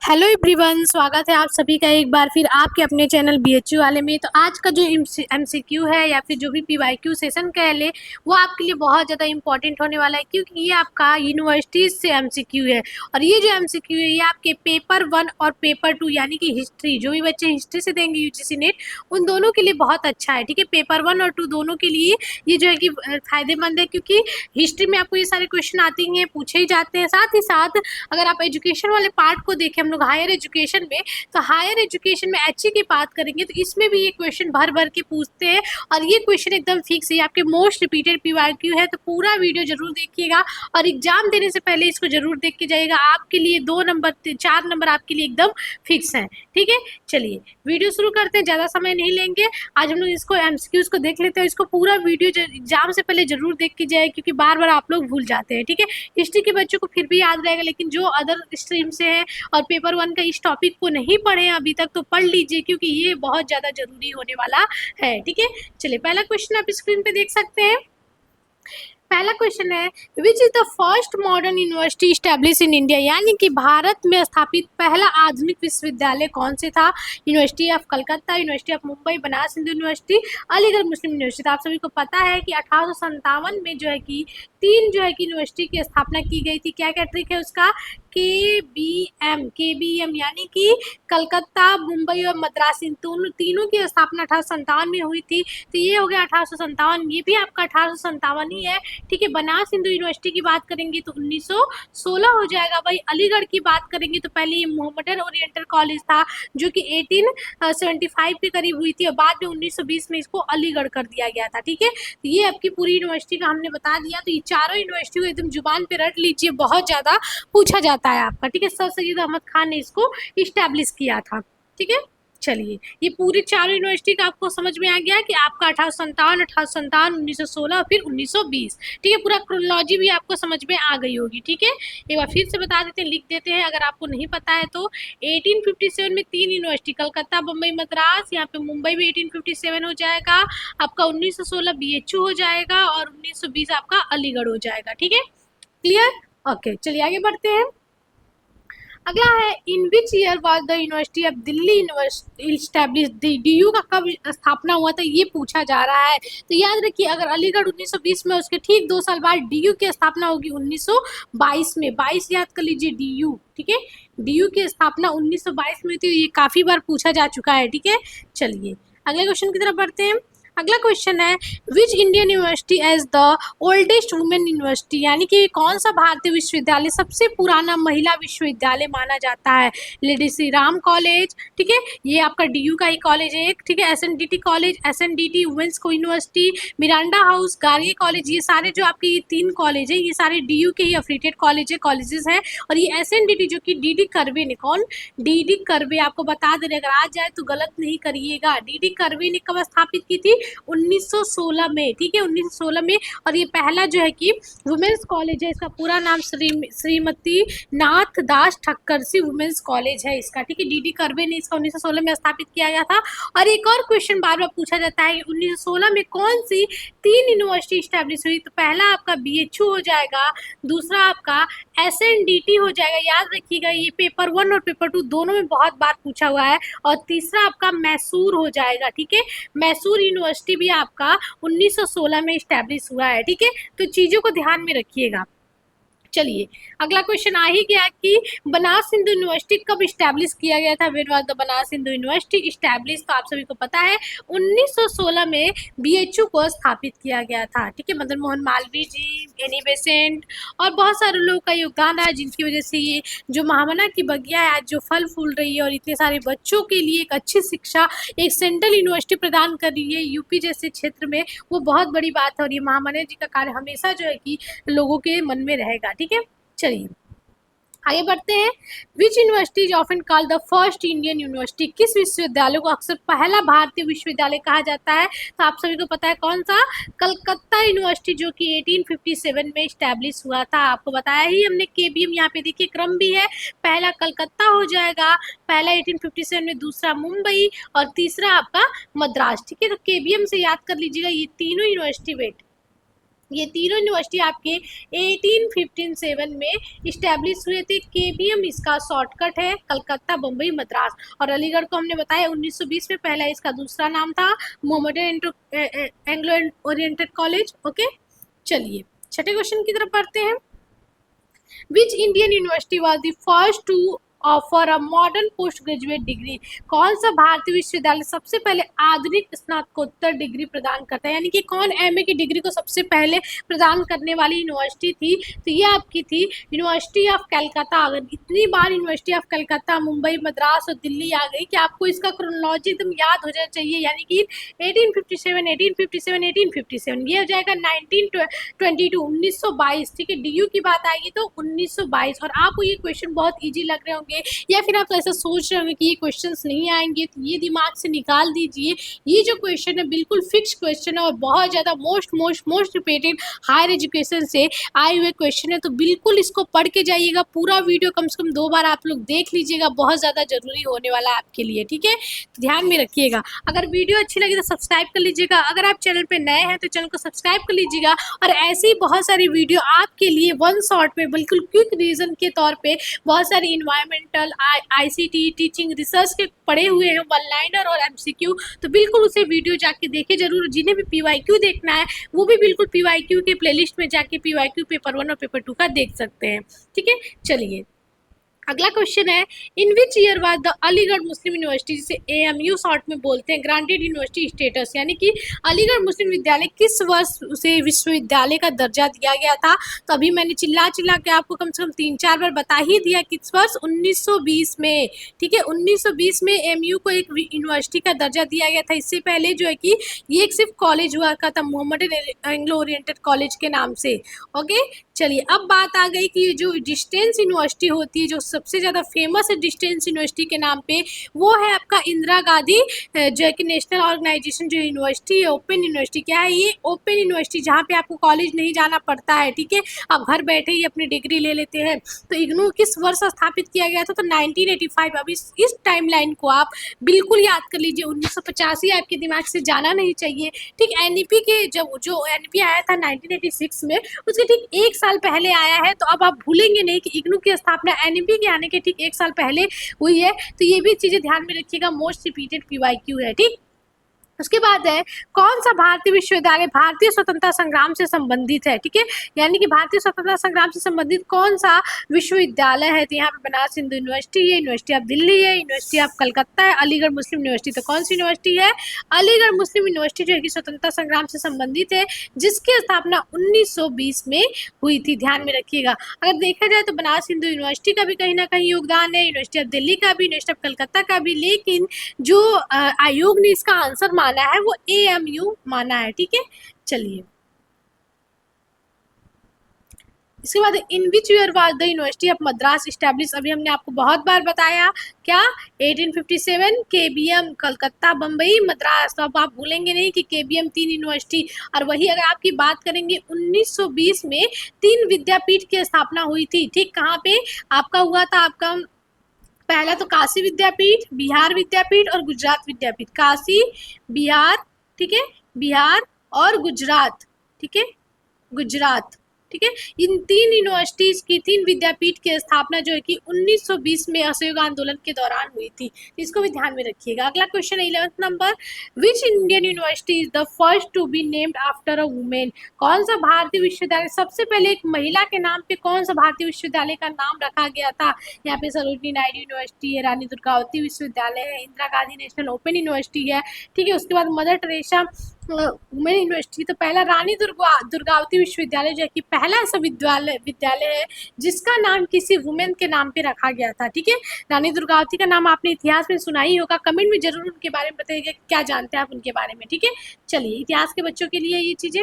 Hello everyone, स्वागत है आप सभी का एक बार फिर आपके अपने चैनल बीएचयू वाले में। तो आज का जो एमसीक्यू है या फिर जो भी पीवाईक्यू सेशन कह ले, वो आपके लिए बहुत ज़्यादा इंपॉर्टेंट होने वाला है, क्योंकि ये आपका यूनिवर्सिटीज से एमसीक्यू है। और ये जो एमसीक्यू है ये आपके पेपर 1 और पेपर 2 यानी कि हिस्ट्री, जो भी बच्चे हिस्ट्री से देंगे यूजीसी नेट, उन दोनों के लिए बहुत अच्छा है। ठीक है, पेपर 1 और 2 दोनों के लिए ये जो है कि फायदेमंद है, क्योंकि हिस्ट्री में आपको ये सारे क्वेश्चन आते हैं, पूछे ही जाते हैं। साथ ही साथ अगर आप एजुकेशन वाले पार्ट को देखें, हम लोग हायर एजुकेशन में, तो हायर एजुकेशन में एचई की बात करेंगे तो इसमें भी ये क्वेश्चन भर भर के पूछते हैं। और ये क्वेश्चन एकदम फिक्स है, आपके मोस्ट रिपीटेड पीवाईक्यू है। तो पूरा वीडियो जरूर देखिएगा और एग्जाम देने से पहले इसको जरूर देख के जाइएगा। आपके लिए 2 नंबर 4 नंबर आपके लिए एकदम फिक्स है। ठीक है, चलिए वीडियो शुरू करते हैं, ज़्यादा समय नहीं लेंगे। आज हम लोग इसको एमसीक्यूज को देख लेते हैं। इसको पूरा वीडियो एग्जाम से पहले जरूर देख के जाए, क्योंकि बार बार आप लोग भूल जाते हैं। ठीक है, हिस्ट्री के बच्चों को फिर भी याद रहेगा, लेकिन जो अदर स्ट्रीम से है और पेपर 1 का इस टॉपिक को नहीं पढ़े हैं अभी तक, तो पढ़ लीजिए, क्योंकि ये बहुत ज़्यादा जरूरी होने वाला है। ठीक है, चलिए पहला क्वेश्चन आप स्क्रीन पे देख सकते हैं। पहला क्वेश्चन है, which is the first modern university establish in India, यानी कि भारत में स्थापित पहला आधुनिक विश्वविद्यालय कौन से था। University of Calcutta, university of Mumbai, Banaras Hindu university, Aligarh Muslim university. आप सभी को पता है कि 1857 में जो है कि 3 जो है कि यूनिवर्सिटी की स्थापना की गई थी। क्या क्या ट्रिक है उसका, केबीएम यानी कि कलकत्ता, मुंबई और मद्रास, इन तीनों की स्थापना 1857 में हुई थी। तो ये हो गया 1857, ये भी आपका 1857 ही है। ठीक है, बनारस हिंदू यूनिवर्सिटी की बात करेंगे तो 1916 हो जाएगा। भाई अलीगढ़ की बात करेंगे तो पहले ये मोहम्मडन ओरिएंटल कॉलेज था, जो कि 1875 के करीब हुई थी और बाद में 1920 में इसको अलीगढ़ कर दिया गया था। ठीक है, तो ये आपकी पूरी यूनिवर्सिटी का हमने बता दिया। तो ये चारों यूनिवर्सिटी को एकदम जुबान पे रट लीजिए, बहुत ज़्यादा पूछा जाता है आपका। ठीक है, सर सैयद अहमद खान ने इसको इस्टेब्लिश किया था। ठीक है, चलिए ये पूरी चारों यूनिवर्सिटी का आपको समझ में आ गया कि आपका 1857, 1916 फिर 1920। ठीक है, पूरा क्रोनोलॉजी भी आपको समझ में आ गई होगी। ठीक है, एक बार फिर से बता देते हैं, लिख देते हैं अगर आपको नहीं पता है तो। 1857 में 3 यूनिवर्सिटी, कलकत्ता, बम्बई, मद्रास। यहाँ पे मुंबई में 1857 हो जाएगा आपका, 1916 बीएचयू हो जाएगा और 1920 आपका अलीगढ़ हो जाएगा। ठीक है, क्लियर। ओके, चलिए आगे बढ़ते हैं। अगला है, in which year was the university of Delhi university establish. DU का कब स्थापना हुआ था ये पूछा जा रहा है। तो याद रखिए, अगर अलीगढ़ 1920 में, उसके ठीक 2 साल बाद डीयू की स्थापना होगी 1922 में। 22 याद कर लीजिए, डीयू। ठीक है, डीयू की स्थापना 1922 में हुई थी। ये काफी बार पूछा जा चुका है। ठीक है, चलिए अगले क्वेश्चन की तरफ बढ़ते हैं। अगला क्वेश्चन है, which Indian university as the oldest women university, यानी कि कौन सा भारतीय विश्वविद्यालय सबसे पुराना महिला विश्वविद्यालय माना जाता है। लेडी श्री राम कॉलेज, ठीक है, ये आपका डीयू का ही कॉलेज है एक। ठीक है, एसएनडीटी कॉलेज, एसएनडीटी वुमेन्स को university, Miranda house, Gargi college, ये सारे जो आपके ये 3 कॉलेज है, ये सारे डीयू के ही अफिलिएटेड कॉलेजेस हैं। और ये एसएनडीटी जो कि डीडी कर्वे ने, कौन, डीडी कर्वे, आपको बता दे रहे, अगर आ जाए तो गलत नहीं करिएगा। डीडी कर्वे ने कब स्थापित की थी, 1916 में। ठीक है, 1916 में। और ये पहला जो है कि वुमेन्स कॉलेज है, इसका पूरा नाम श्रीमती नाथ दास ठक्कर सी वुमेन्स कॉलेज है इसका। ठीक है, डीडी कर्वे ने इसका 1916 में स्थापित किया गया था। और एक और क्वेश्चन बार बार पूछा जाता है कि 1916 में कौन सी 3 यूनिवर्सिटी स्टैब्लिश हुई। तो पहला आपका बीएचयू हो जाएगा, दूसरा आपका एसएनडीटी हो जाएगा, याद रखिएगा, ये पेपर 1 और पेपर 2 दोनों में बहुत बार पूछा हुआ है। और तीसरा आपका मैसूर हो जाएगा। ठीक है, मैसूर यूनिवर्सिटी भी आपका 1916 में स्टैब्लिश हुआ है। ठीक है, तो चीज़ों को ध्यान में रखिएगा। चलिए अगला क्वेश्चन आ ही गया कि बनारस हिंदू यूनिवर्सिटी कब स्टैब्लिश किया गया था। When was the Banaras Hindu university establish, तो आप सभी को पता है 1916 में बीएचयू को स्थापित किया गया था। ठीक है, मदन मोहन मालवीय जी, एनी बेसेंट और बहुत सारे लोगों का योगदान रहा, जिनकी वजह से ये जो महामना की बगिया है आज जो फल फूल रही है और इतने सारे बच्चों के लिए एक अच्छी शिक्षा एक सेंट्रल यूनिवर्सिटी प्रदान कर रही है यूपी जैसे क्षेत्र में, वो बहुत बड़ी बात है। और ये महामना जी का कार्य हमेशा जो है कि लोगों के मन में रहेगा। ठीक है, चलिए आगे बढ़ते हैं। विच university is often called the first Indian university, किस विश्वविद्यालय को अक्सर पहला भारतीय विश्वविद्यालय कहा जाता है। तो आप सभी को पता है कौन सा, कलकत्ता यूनिवर्सिटी, जो कि 1857 में स्टैब्लिश हुआ था। आपको बताया ही हमने, केबीएम यहाँ पे देखिए क्रम भी है, पहला कलकत्ता हो जाएगा, पहला 1857 में, दूसरा मुंबई और तीसरा आपका मद्रास। ठीक है, तो केबीएम से याद कर लीजिएगा ये तीनों यूनिवर्सिटी। वेट ये तीनों यूनिवर्सिटी आपके 1857 में इस्टेब्लिश हुए थे। केबीएम इसका शॉर्टकट है, कलकत्ता, बम्बई, मद्रास। और अलीगढ़ को हमने बताया 1920 में, पहला इसका दूसरा नाम था Mohammedan Anglo oriented college. Okay, चलिए छठे क्वेश्चन की तरफ बढ़ते हैं। Which Indian university was the first to offer a modern post graduate degree? कौन सा भारतीय विश्वविद्यालय सबसे पहले आधुनिक स्नातकोत्तर डिग्री प्रदान करता है, यानी कि कौन एमए की डिग्री को सबसे पहले प्रदान करने वाली यूनिवर्सिटी थी? तो ये आपकी थी यूनिवर्सिटी ऑफ कलकत्ता। अगर इतनी बार यूनिवर्सिटी ऑफ कलकत्ता, मुंबई, मद्रास और दिल्ली आ गई कि आपको इसका क्रोनोलॉजी एकदम याद हो जाना चाहिए, यानी कि 1857, 1857, 1857, ये हो जाएगा 1922, 1922। ठीक है, डीयू की बात आएगी तो 1922। और आपको ये क्वेश्चन बहुत ईजी लग रहे होंगे, या फिर आप ऐसा सोच रहे होंगे कि ये क्वेश्चंस नहीं आएंगे, तो ये दिमाग से निकाल दीजिए। ये जो क्वेश्चन है बिल्कुल फिक्स क्वेश्चन है और बहुत ज़्यादा मोस्ट रिपीटेड हायर एजुकेशन से आए हुए क्वेश्चन है। तो बिल्कुल इसको पढ़ के जाइएगा, पूरा वीडियो कम से कम 2 बार आप लोग देख लीजिएगा, बहुत ज़्यादा जरूरी होने वाला है आपके लिए। ठीक है, तो ध्यान में रखिएगा। अगर वीडियो अच्छी लगी तो सब्सक्राइब कर लीजिएगा, अगर आप चैनल पर नए हैं तो चैनल को सब्सक्राइब कर लीजिएगा। और ऐसी ही बहुत सारी वीडियो आपके लिए वन शॉट में बिल्कुल क्विक रीजन के तौर पे बहुत सारी इन्वायरमेंटल, आईसीटी, टीचिंग, रिसर्च के पढ़े हुए हैं, वन लाइनर और एमसीक्यू। तो बिल्कुल उसे वीडियो जाके देखे जरूर। जिन्हें भी पीवाईक्यू देखना है वो भी बिल्कुल पीवाईक्यू के प्लेलिस्ट में जाके पीवाईक्यू पेपर 1 और पेपर 2 का देख सकते हैं। ठीक है, चलिए अगला क्वेश्चन है, in which year was the Aligarh Muslim university, जिसे एएमयू शॉर्ट में बोलते हैं, ग्रांटेड यूनिवर्सिटी स्टेटस, यानी कि अलीगढ़ मुस्लिम विद्यालय किस वर्ष उसे विश्वविद्यालय का दर्जा दिया गया था? तो अभी मैंने चिल्ला के आपको कम से कम 3-4 बार बता ही दिया, किस वर्ष? 1920 में। ठीक है, 1920 में एएमयू को एक यूनिवर्सिटी का दर्जा दिया गया था। इससे पहले जो है कि ये एक सिर्फ कॉलेज हुआ था, मोहम्मदन एंग्लो ओरिएंटेड कॉलेज के नाम से। ओके, चलिए अब बात आ गई कि जो डिस्टेंस यूनिवर्सिटी होती है, जो सबसे ज़्यादा फेमस है डिस्टेंस यूनिवर्सिटी के नाम पे, वो है आपका इंदिरा गांधी जो है कि नेशनल ऑर्गेनाइजेशन जो यूनिवर्सिटी है, ओपन यूनिवर्सिटी। क्या है ये? ओपन यूनिवर्सिटी, जहाँ पे आपको कॉलेज नहीं जाना पड़ता है। ठीक है, आप घर बैठे ही अपनी डिग्री ले लेते हैं। तो इग्नू किस वर्ष स्थापित किया गया था? तो 1985। अब इस टाइम लाइन को आप बिल्कुल याद कर लीजिए, 1985 आपके दिमाग से जाना नहीं चाहिए। ठीक, एनईपी के जब जो एनईपी आया था 1986 में, उसके ठीक 1 साल पहले आया है। तो अब आप भूलेंगे नहीं कि इग्नू की स्थापना एनईपी के आने के ठीक 1 साल पहले हुई है। तो ये भी चीजें ध्यान में रखिएगा, मोस्ट रिपीटेड पीवाईक्यू है। ठीक, उसके बाद है, कौन सा भारतीय विश्वविद्यालय भारतीय स्वतंत्रता संग्राम से संबंधित है? ठीक है, यानी कि भारतीय स्वतंत्रता संग्राम से संबंधित कौन सा विश्वविद्यालय है? तो यहाँ पे बनारस हिंदू यूनिवर्सिटी है, यूनिवर्सिटी ऑफ दिल्ली है, यूनिवर्सिटी ऑफ कलकत्ता है, अलीगढ़ मुस्लिम यूनिवर्सिटी। तो कौन सी यूनिवर्सिटी है? अलीगढ़ मुस्लिम यूनिवर्सिटी जो है कि स्वतंत्रता संग्राम से संबंधित है, जिसकी स्थापना 1920 में हुई थी। ध्यान में रखिएगा। अगर देखा जाए तो बनारस हिंदू यूनिवर्सिटी का भी कहीं ना कहीं योगदान है, यूनिवर्सिटी ऑफ दिल्ली का भी, यूनिवर्सिटी ऑफ कलकत्ता का भी, लेकिन जो आयोग ने इसका आंसर माना है वो एएमयू माना है। ठीक है, चलिए इसके बाद, in which year was the university of Madras establish? अभी हमने आपको बहुत बार बताया, क्या? 1857, केबीएम कलकत्ता, बम्बई, मद्रास। तो अब आप भूलेंगे नहीं कि केबीएम 3 यूनिवर्सिटी। और वही अगर आपकी बात करेंगे 1920 में 3 विद्यापीठ की स्थापना हुई थी। ठीक, कहाँ पे आपका हुआ था? आपका पहला तो काशी विद्यापीठ, बिहार विद्यापीठ और गुजरात विद्यापीठ। काशी, बिहार, ठीक है, बिहार और गुजरात। ठीक है, गुजरात। ठीक है, इन 3 यूनिवर्सिटीज की, 3 विद्यापीठ की स्थापना जो है कि 1920 में असहयोग आंदोलन के दौरान हुई थी। इसको भी ध्यान में रखिएगा। अगला क्वेश्चन है 11th number, which Indian university is the first to be named after a women? कौन सा भारतीय विश्वविद्यालय सबसे पहले एक महिला के नाम पे, कौन सा भारतीय विश्वविद्यालय का नाम रखा गया था? यहाँ पे सरोजिनी नायडू यूनिवर्सिटी है, रानी दुर्गावती विश्वविद्यालय है, Indira Gandhi national open university है। ठीक है, उसके बाद मदर टेरेसा वुमेन यूनिवर्सिटी। तो पहला रानी दुर्गावती विश्वविद्यालय जो है कि पहला ऐसा विद्यालय है जिसका नाम किसी वुमेन के नाम पे रखा गया था। ठीक है, रानी दुर्गावती का नाम आपने इतिहास में सुना ही होगा, कमेंट में जरूर उनके बारे में बताइएगा, क्या जानते हैं आप उनके बारे में। ठीक है, चलिए इतिहास के बच्चों के लिए ये चीजें।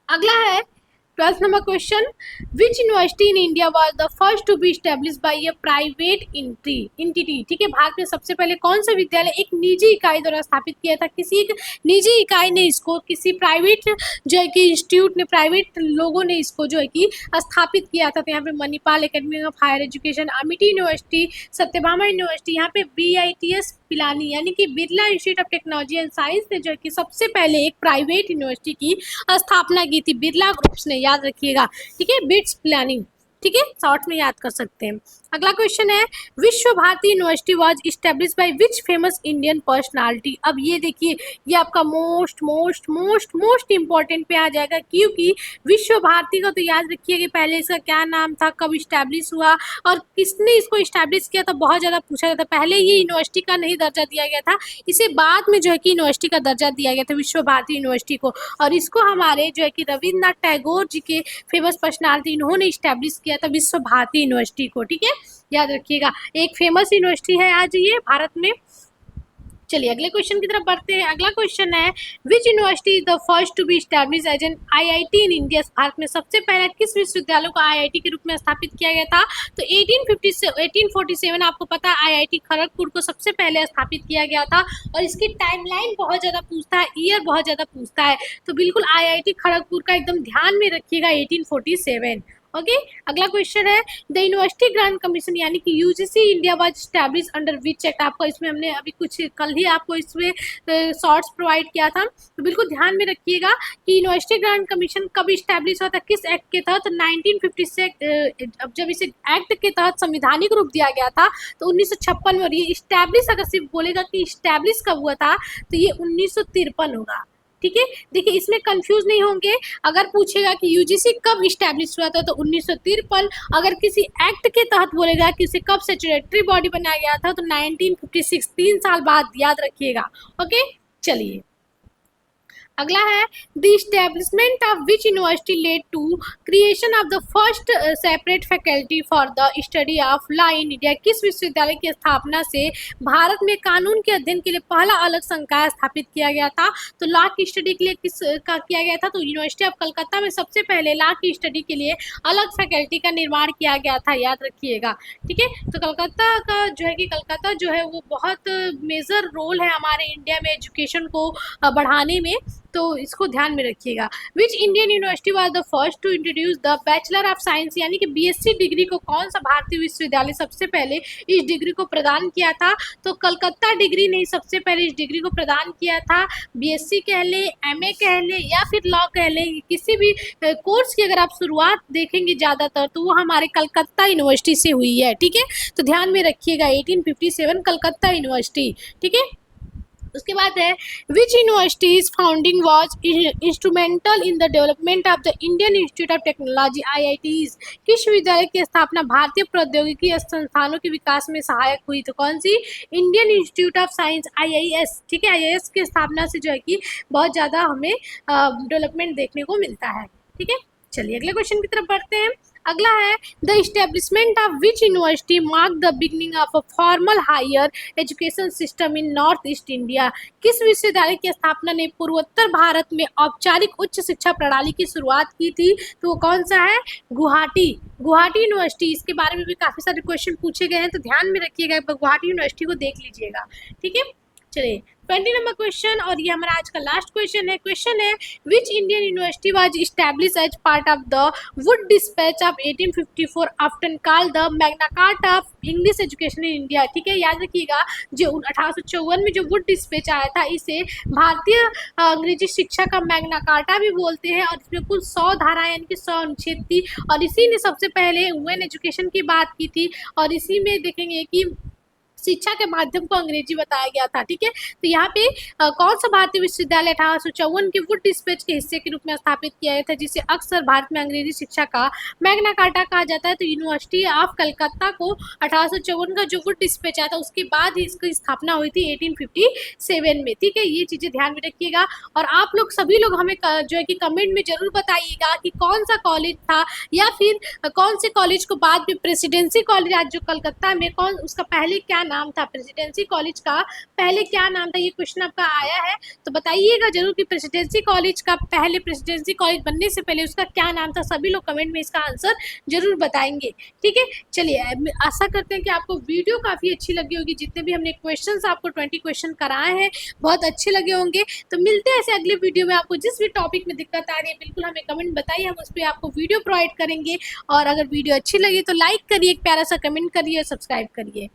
अगला है 12th number question, which university in India was the first to be establish by a private entity? ठीक है, भारत में सबसे पहले कौन सा विद्यालय एक निजी इकाई द्वारा स्थापित किया था? किसी एक निजी इकाई ने इसको, किसी प्राइवेट जो है कि इंस्टीट्यूट ने, प्राइवेट लोगों ने इसको जो है कि स्थापित किया था। तो यहाँ पे Manipal academy of higher education, Amity university, Sathyabama university, यहाँ पे BITS पिलानी यानी कि Birla institute of technology and science ने जो है कि सबसे पहले एक प्राइवेट यूनिवर्सिटी की स्थापना की थी बिरला ग्रुप्स ने, याद रखिएगा। ठीक है, बिट्स पिलानी, ठीक है, शॉर्ट में याद कर सकते हैं। अगला क्वेश्चन है, Vishwa Bharati university was establish by which famous Indian personality. अब ये देखिए, ये आपका most most most most important पे आ जाएगा, क्योंकि विश्व भारती का तो याद रखिए कि पहले इसका क्या नाम था, कब इस्टेब्लिश हुआ और किसने इसको इस्टेब्लिश किया था, बहुत ज़्यादा पूछा जाता। पहले ये यूनिवर्सिटी का नहीं दर्जा दिया गया था, इसे बाद में जो है कि यूनिवर्सिटी का दर्जा दिया गया था विश्व भारती यूनिवर्सिटी को, और इसको हमारे जो है कि रविन्द्रनाथ टैगोर जी के फेमस पर्सनालिटी इन्होंने इस्टेब्लिश किया था विश्व भारती यूनिवर्सिटी को। ठीक है, याद रखिएगा, एक फेमस यूनिवर्सिटी है आज ये भारत में। चलिए अगले क्वेश्चन की तरफ बढ़ते हैं। अगला क्वेश्चन है, which university is the first to be establish as an IIT in India. भारत में सबसे पहले किस विश्वविद्यालय को आईआईटी के रूप में स्थापित किया गया था? तो 1847 आपको पता है आईआईटी खड़गपुर को सबसे पहले स्थापित किया गया था, और इसकी टाइमलाइन बहुत ज़्यादा पूछता है, ईयर बहुत ज़्यादा पूछता है, तो बिल्कुल आईआईटी खड़गपुर का एकदम ध्यान में रखिएगा, 1847। ओके, अगला क्वेश्चन है, द यूनिवर्सिटी ग्रांट कमीशन यानी कि UGC India was establish under which act. आपका इसमें हमने अभी कुछ कल ही आपको इसमें शॉर्ट्स प्रोवाइड किया था, तो बिल्कुल ध्यान में रखिएगा कि यूनिवर्सिटी ग्रांट कमीशन कब इस्टेब्लिश हुआ था, किस एक्ट के तहत? तो 1956। अब जब इसे एक्ट के तहत संविधानिक रूप दिया गया था तो 1956 में, और ये इस्टेब्लिश अगर सिर्फ बोलेगा कि इस्टेब्लिश कब हुआ था तो ये 1953 होगा। ठीक है, देखिए इसमें कंफ्यूज नहीं होंगे, अगर पूछेगा कि यूजीसी कब इस्टेब्लिश हुआ था तो 1953, अगर किसी एक्ट के तहत बोलेगा कि इसे कब स्टैट्यूटरी बॉडी बनाया गया था तो 1956, 3 साल बाद, याद रखिएगा। ओके, चलिए अगला है, the establishment of which university led to creation of the first separate faculty for the study of law in India. किस विश्वविद्यालय की स्थापना से भारत में कानून के अध्ययन के लिए पहला अलग संकाय स्थापित किया गया था? तो लॉ की स्टडी के लिए किस का किया गया था? तो यूनिवर्सिटी ऑफ कलकत्ता में सबसे पहले लॉ की स्टडी के लिए अलग फैकल्टी का निर्माण किया गया था, याद रखिएगा। ठीक है, तो कलकत्ता का जो है कि कलकत्ता जो है वो बहुत मेजर रोल है हमारे इंडिया में एजुकेशन को बढ़ाने में, तो इसको ध्यान में रखिएगा। Which Indian university was the first to introduce the bachelor of science यानी कि बीएससी डिग्री को कौन सा भारतीय विश्वविद्यालय सबसे पहले इस डिग्री को प्रदान किया था? तो कलकत्ता डिग्री ने सबसे पहले इस डिग्री को प्रदान किया था। बीएससी कह लें, एमए कह लें या फिर लॉ कह लें, किसी भी कोर्स की अगर आप शुरुआत देखेंगे ज़्यादातर तो वो हमारे कलकत्ता यूनिवर्सिटी से हुई है। ठीक है, तो ध्यान में रखिएगा 1857 कलकत्ता यूनिवर्सिटी। ठीक है, उसके बाद है, which universities founding was instrumental in the development of the Indian institute of technology IITs. किस विश्वविद्यालय की स्थापना भारतीय प्रौद्योगिकी संस्थानों के विकास में सहायक हुई? तो कौन सी? Indian institute of science, IIS. ठीक है, आईआईएस की स्थापना से जो है कि बहुत ज़्यादा हमें डेवलपमेंट देखने को मिलता है। ठीक है, चलिए अगले क्वेश्चन की तरफ बढ़ते हैं। अगला है, the establishment of which university mark the beginning of a formal higher education system in north east India. किस विश्वविद्यालय की स्थापना ने पूर्वोत्तर भारत में औपचारिक उच्च शिक्षा प्रणाली की शुरुआत की थी? तो वो कौन सा है? गुवाहाटी यूनिवर्सिटी। इसके बारे में भी काफ़ी सारे क्वेश्चन पूछे गए हैं, तो ध्यान में रखिएगा, गुवाहाटी यूनिवर्सिटी को देख लीजिएगा। ठीक है, चलिए 20 नंबर क्वेश्चन, और ये हमारा आज का लास्ट क्वेश्चन है। क्वेश्चन है, which Indian university was establish as part of the Wood despatch of 1854 often called the Magna Carta of English education in India. ठीक है, याद रखिएगा, जो 1854 में जो वुड डिस्पैच आया था इसे भारतीय अंग्रेजी शिक्षा का मैग्ना कार्टा भी बोलते हैं, और इसमें कुल 100 धाराएं यानी कि 100 अनुच्छेद थी, और इसी ने सबसे पहले वुमेन एजुकेशन की बात की थी, और इसी में देखेंगे कि शिक्षा के माध्यम को अंग्रेजी बताया गया था। ठीक है, तो यहाँ पे कौन सा भारतीय विश्वविद्यालय 1854 के वुड डिस्पैच के हिस्से के रूप में स्थापित किया गया था, जिसे अक्सर भारत में अंग्रेजी शिक्षा का मैग्ना कार्टा कहा जाता है? तो यूनिवर्सिटी ऑफ कलकत्ता को 1854 का जो वुड डिस्पैच आया था उसके बाद ही इसकी स्थापना हुई थी 1857 में। ठीक है, ये चीज़ें ध्यान में रखिएगा, और आप लोग सभी लोग हमें जो है कि कमेंट में जरूर बताइएगा कि कौन सा कॉलेज था, या फिर कौन से कॉलेज को बाद में प्रेसिडेंसी कॉलेज आज जो कलकत्ता में, कौन उसका पहले क्या नाम था? प्रेसिडेंसी कॉलेज का पहले क्या नाम था? ये क्वेश्चन आपका आया है, तो बताइएगा जरूर कि प्रेसिडेंसी कॉलेज का पहले, प्रेसिडेंसी कॉलेज बनने से पहले उसका क्या नाम था। सभी लोग कमेंट में इसका आंसर जरूर बताएंगे। ठीक है, चलिए आशा करते हैं कि आपको वीडियो काफ़ी अच्छी लगी होगी। जितने भी हमने क्वेश्चंस आपको 20 क्वेश्चन कराए हैं बहुत अच्छे लगे होंगे। तो मिलते हैं ऐसे अगले वीडियो में। आपको जिस भी टॉपिक में दिक्कत आ रही है बिल्कुल हमें कमेंट बताइए, हम उस पर आपको वीडियो प्रोवाइड करेंगे। और अगर वीडियो अच्छी लगी तो लाइक करिए, एक प्यारा सा कमेंट करिए और सब्सक्राइब करिए।